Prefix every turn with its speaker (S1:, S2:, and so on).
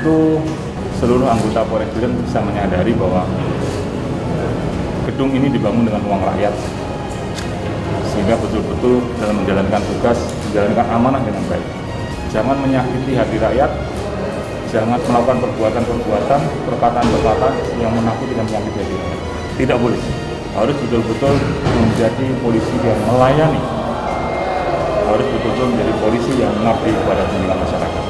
S1: itu seluruh anggota Polres Biren bisa menyadari bahwa gedung ini dibangun dengan uang rakyat, sehingga betul-betul dalam menjalankan tugas, menjalankan amanah dengan baik. Jangan menyakiti hati rakyat, jangan melakukan perbuatan-perbuatan, perkataan-perkataan yang menakuti dan menyakiti hati rakyat. Tidak boleh. Harus betul-betul menjadi polisi yang melayani. Harus betul-betul menjadi polisi yang mengabdi kepada kepentingan masyarakat.